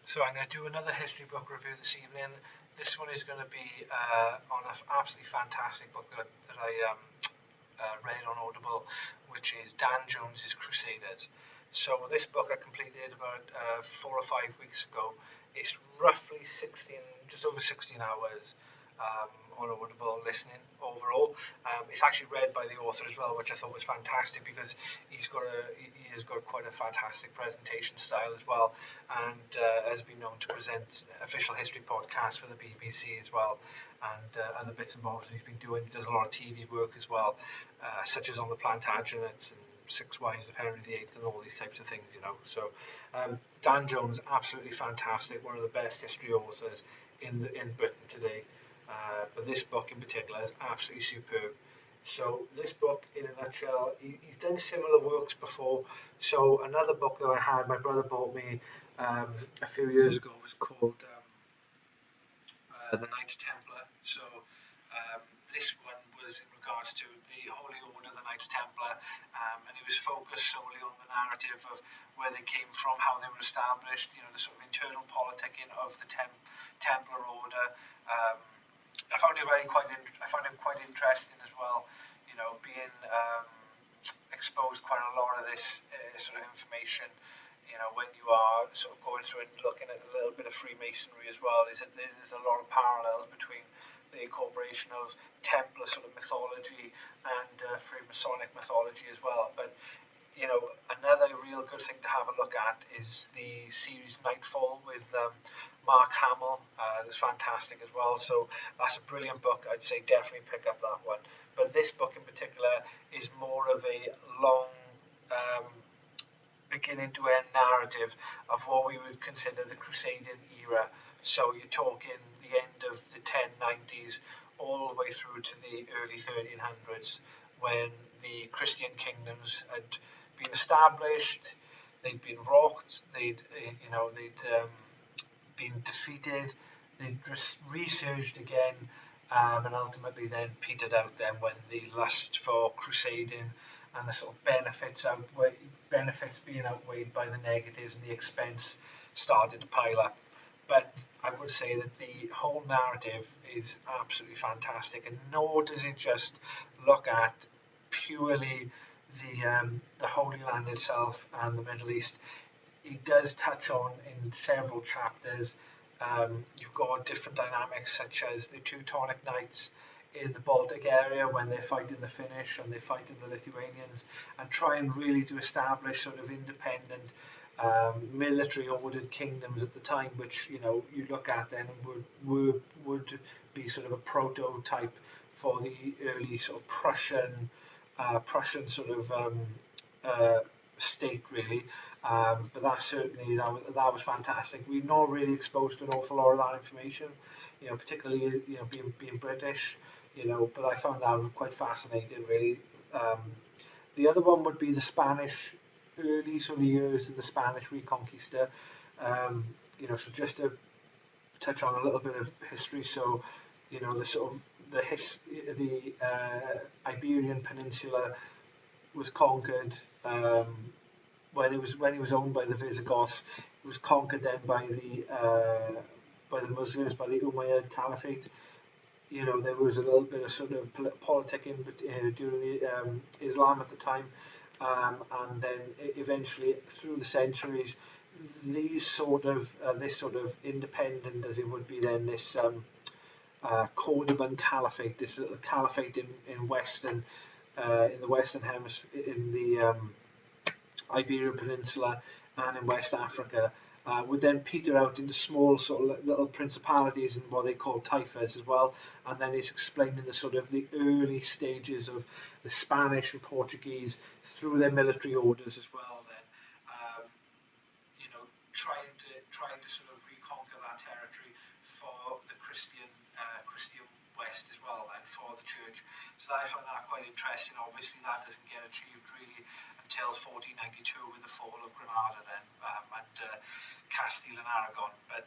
So I'm going to do another history book review this evening. This one is going to be on an absolutely fantastic book that I read on Audible, which is Dan Jones's Crusaders. So this book I completed about 4 or 5 weeks ago. It's roughly just over 16 hours on Audible listening overall. It's actually read by the author as well, which I thought was fantastic because he has got quite a fantastic presentation style as well, and has been known to present official history podcasts for the BBC as well, and the bits and bobs he's been doing. He does a lot of TV work as well, such as on the Plantagenets and Six Wives of Henry VIII and all these types of things, So Dan Jones, absolutely fantastic, one of the best history authors in Britain today. But this book in particular is absolutely superb. So this book, in a nutshell, he's done similar works before. So another book that I had, my brother bought me a few years ago, was called the Knights Templar. So this one was in regards to the Holy Order, the Knights Templar, and it was focused solely on the narrative of where they came from, how they were established, the sort of internal politicking of the Templar Order. I found it quite interesting as well, being exposed quite a lot of this sort of information. When you are sort of going through and looking at a little bit of Freemasonry as well, is that there's a lot of parallels between the incorporation of Templar sort of mythology and Freemasonic mythology as well. But another real good thing to have a look at is the series Nightfall with Mark Hamill. That's fantastic as well. So that's a brilliant book. I'd say definitely pick up that one. But this book in particular is more of a long beginning to end narrative of what we would consider the Crusading era. So you're talking the end of the 1090s all the way through to the early 1300s, when the Christian kingdoms had been established, they'd been rocked, they'd been defeated, they'd resurged again, and ultimately then petered out then when the lust for crusading and the sort of benefits being outweighed by the negatives and the expense started to pile up. But I would say that the whole narrative is absolutely fantastic, and nor does it just look at purely the Holy Land itself and the Middle East. It does touch on in several chapters. You've got different dynamics such as the Teutonic Knights in the Baltic area when they're fighting the Finnish and they're fighting the Lithuanians, and trying really to establish sort of independent military ordered kingdoms at the time, which you look at then would be sort of a prototype for the early sort of Prussian sort of state really. But that was fantastic. We're not really exposed to an awful lot of that information, particularly being British, but I found that quite fascinating really. The other one would be the Spanish, early sort of years of the Spanish Reconquista. So just to touch on a little bit of history. So the sort of the Iberian Peninsula was conquered when it was owned by the Visigoths. It was conquered then by the Muslims, by the Umayyad Caliphate. There was a little bit of sort of politicking during the Islam at the time, and then eventually through the centuries, this sort of independent, as it would be then, this Cordoban Caliphate, this caliphate in the Western Hemisphere, in the Iberian Peninsula and in West Africa, would then peter out into small sort of little principalities and what they call taifas as well. And then it's explaining the sort of the early stages of the Spanish and Portuguese through their military orders as well. Then, trying to sort of reconquer that territory for the Christian West as well, and for the church. So I found that quite interesting. Obviously, that doesn't get achieved really until 1492 with the fall of Granada, then and Castile and Aragon. But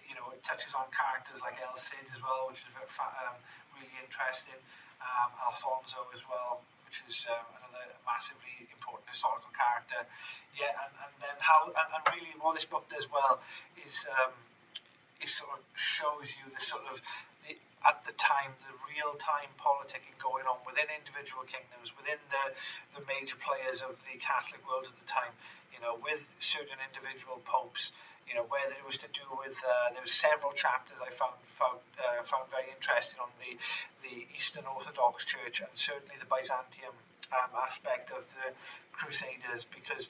it touches on characters like El Cid as well, which is really interesting. Alfonso as well, which which is another massively important historical character. Yeah, and then how and really what this book does well is sort of shows you the sort of at the time the real-time politicking going on within individual kingdoms, within the major players of the Catholic world at the time, with certain individual popes, whether it was to do with there were several chapters I found very interesting on the Eastern Orthodox Church and certainly the Byzantium aspect of the Crusaders, because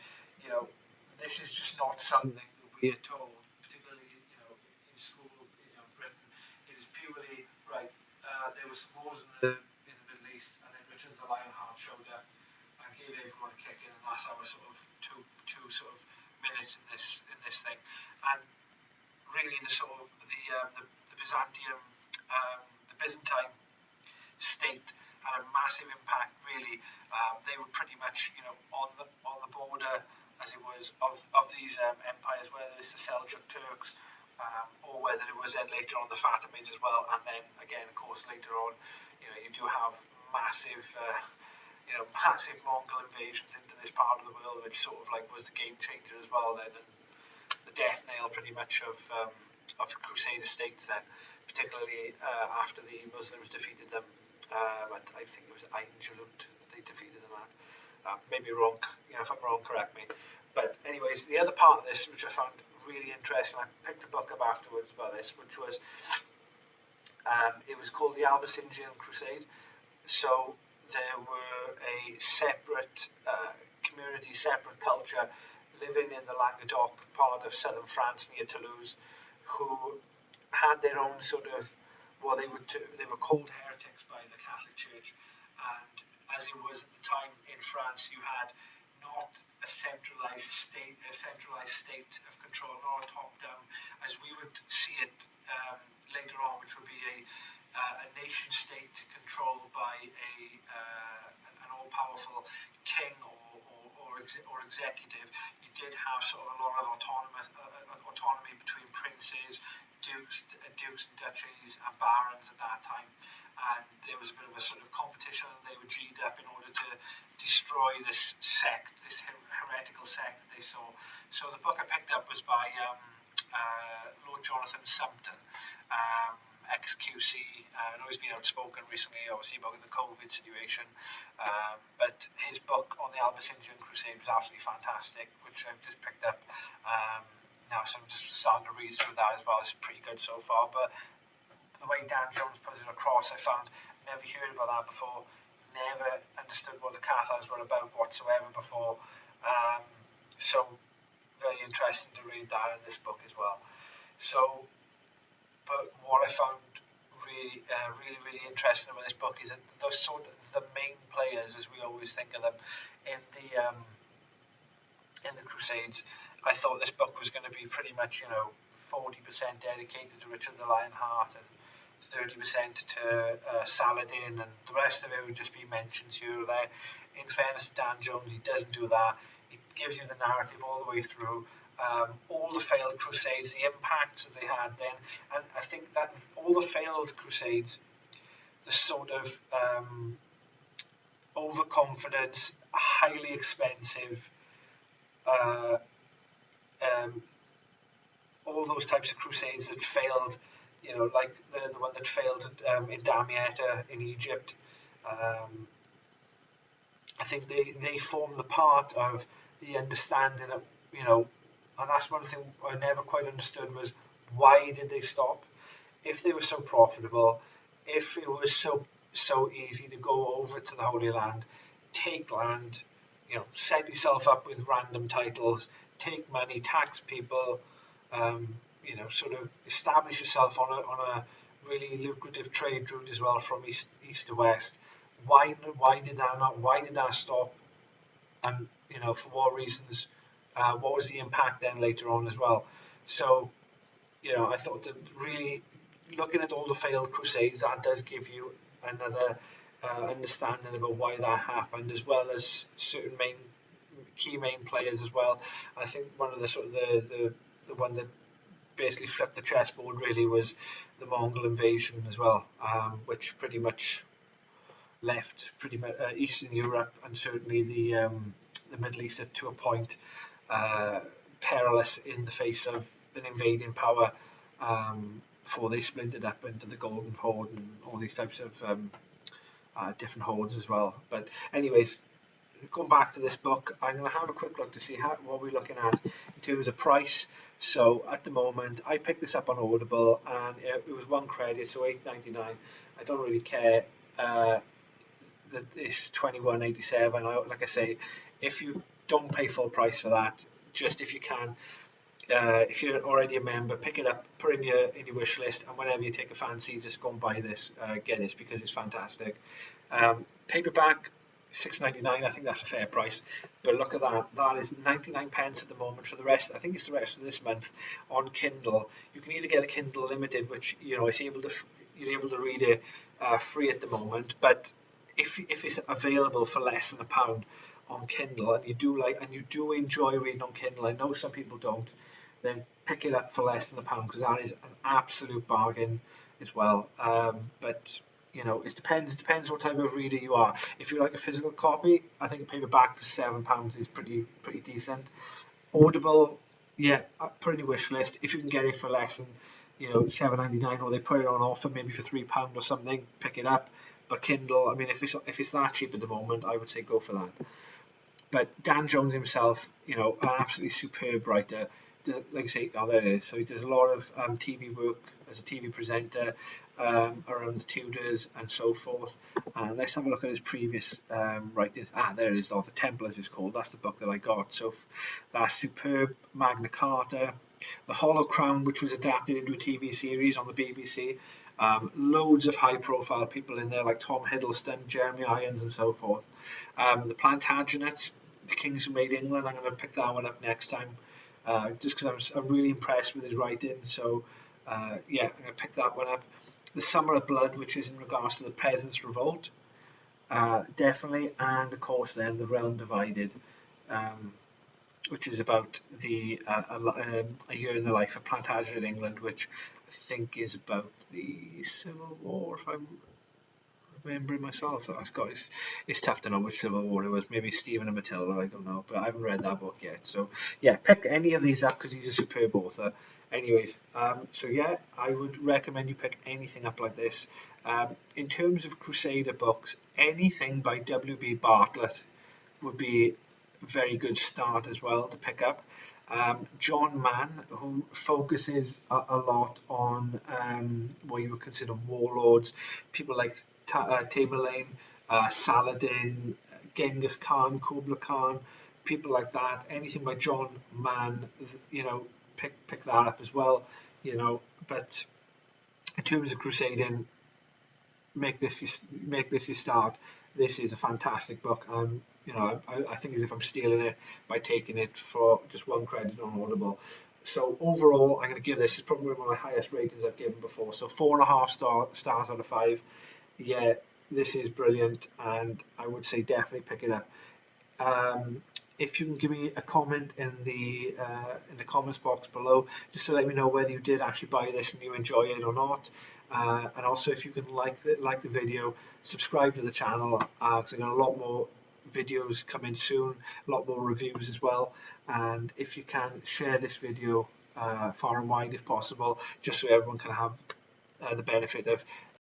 this is just not something that we are told, particularly in school in Britain. It is purely right. There was some wars in the Middle East, and then Richard the Lionheart showed up and gave everyone a kick in, and that's our sort of two sort of minutes in this thing. And really, the sort of the Byzantium, the Byzantine state had a massive impact. Really, they were pretty much on the border, as it was, of these empires, whether it's the Seljuk Turks. Or whether it was then later on the Fatimids as well, and then again, of course, later on, you do have massive, massive Mongol invasions into this part of the world, which sort of like was the game changer as well then, and the death nail pretty much of the Crusader states then, particularly after the Muslims defeated them. I think it was Einjalut that they defeated them at. Maybe wrong, if I'm wrong, correct me. But anyways, the other part of this, which I found really interesting, I picked a book up afterwards about this, which was it was called the Albus Crusade. So there were a separate community, separate culture living in the Languedoc part of southern France near Toulouse, who had their own sort of, well, they were called heretics by the Catholic Church, and as it was at the time in France, you had not a centralized state of control, nor a top-down, as we would see it later on, which would be a nation state controlled by an all-powerful king or executive. You did have sort of a lot of autonomy between princes, dukes and duchies and barons at that time, and there was a bit of a sort of competition. They were G'd up in order to destroy this sect, this heretical sect that they saw. So the book I picked up was by Lord Jonathan Sumpton, ex-QC. I know he's been outspoken recently, obviously, about the COVID situation, but his book on the Albicindian Crusade was absolutely fantastic, which I've just picked up now, so I'm just starting to read through that as well. It's pretty good so far, but the way Dan Jones puts it across, I found, never heard about that before, never understood what the Cathars were about whatsoever before, so very interesting to read that in this book as well. So, but what I found really interesting about this book is that those sort of the main players, as we always think of them, in the Crusades. I thought this book was going to be pretty much 40% dedicated to Richard the Lionheart and 30% to Saladin, and the rest of it would just be mentions here or there. In fairness to Dan Jones, he doesn't do that. He gives you the narrative all the way through. All the failed crusades, the impacts that they had then, and I think that all the failed crusades, the sort of overconfidence, highly expensive, all those types of crusades that failed, like the one that failed in Damietta in Egypt. I think they form the part of the understanding of, and that's one thing I never quite understood was, why did they stop? If they were so profitable, if it was so easy to go over to the Holy Land, take land, set yourself up with random titles, take money, tax people, sort of establish yourself on a really lucrative trade route as well from east to west. Why did that stop? And for what reasons? What was the impact then later on as well? So I thought that really looking at all the failed crusades, that does give you another understanding about why that happened, as well as certain key main players as well. I think one of the sort of the one that basically flipped the chessboard really was the Mongol invasion as well, which pretty much left pretty much Eastern Europe and certainly the Middle East to a point perilous in the face of an invading power before they splintered up into the Golden Horde and all these types of different hordes as well. But anyways, going back to this book, I'm going to have a quick look to see what we're looking at in terms of price. So at the moment, I picked this up on Audible, and it was one credit, so $8.99. I don't really care that it's $21.87. Like I say, if you don't pay full price for that, just if you can, if you're already a member, pick it up, put it in your wish list, and whenever you take a fancy, just go and buy this, get this, because it's fantastic. Paperback, $6.99. I think that's a fair price, but look at that. That is 99 pence at the moment for the rest. I think it's the rest of this month on Kindle. You can either get a Kindle Limited, which is you're able to read it free at the moment, but if it's available for less than £1 on Kindle, and you do enjoy reading on Kindle, I know some people don't, then pick it up for less than £1, because that is an absolute bargain as well. But it depends what type of reader you are. If you like a physical copy, I think a paperback for £7 is pretty decent. Audible, yeah, put it in your wish list. If you can get it for less than $7.99, or they put it on offer maybe for £3 or something, pick it up. But Kindle, I mean, if it's that cheap at the moment, I would say go for that. But Dan Jones himself, an absolutely superb writer. Like I say, there it is. So he does a lot of TV work as a TV presenter around the Tudors and so forth. And let's have a look at his previous writings. There it is. The Templars is called. That's the book that I got. So that's superb. Magna Carta, The Hollow Crown, which was adapted into a TV series on the BBC. Loads of high-profile people in there, like Tom Hiddleston, Jeremy Irons, and so forth. The Plantagenets, The Kings Who Made England. I'm going to pick that one up next time, just because I'm really impressed with his writing. So, I'm going to pick that one up. The Summer of Blood, which is in regards to the Peasants' Revolt, definitely. And, of course, then The Realm Divided, which is about a year in the life of Plantagenet England, which I think is about the Civil War, if I'm remembering myself. It's tough to know which Civil War it was. Maybe Stephen and Matilda, I don't know, but I haven't read that book yet. So yeah, pick any of these up because he's a superb author. Anyways, so yeah, I would recommend you pick anything up like this. In terms of Crusader books, anything by W.B. Bartlett would be a very good start as well to pick up. John Mann, who focuses a lot on what you would consider warlords, people like Tamerlane, Saladin, Genghis Khan, Kublai Khan, people like that. Anything by John Mann, pick that up as well. But in terms of crusading, make this your start. This is a fantastic book. I think as if I'm stealing it by taking it for just one credit on Audible. So overall, I'm going to give this, is probably one of my highest ratings I've given before. So 4.5 stars out of 5. Yeah, this is brilliant, and I would say definitely pick it up. If you can give me a comment in the comments box below, just to let me know whether you did actually buy this and you enjoy it or not. And also, if you can like the video, subscribe to the channel, because I've got a lot more videos coming soon, a lot more reviews as well. And if you can, share this video far and wide if possible, just so everyone can have the benefit of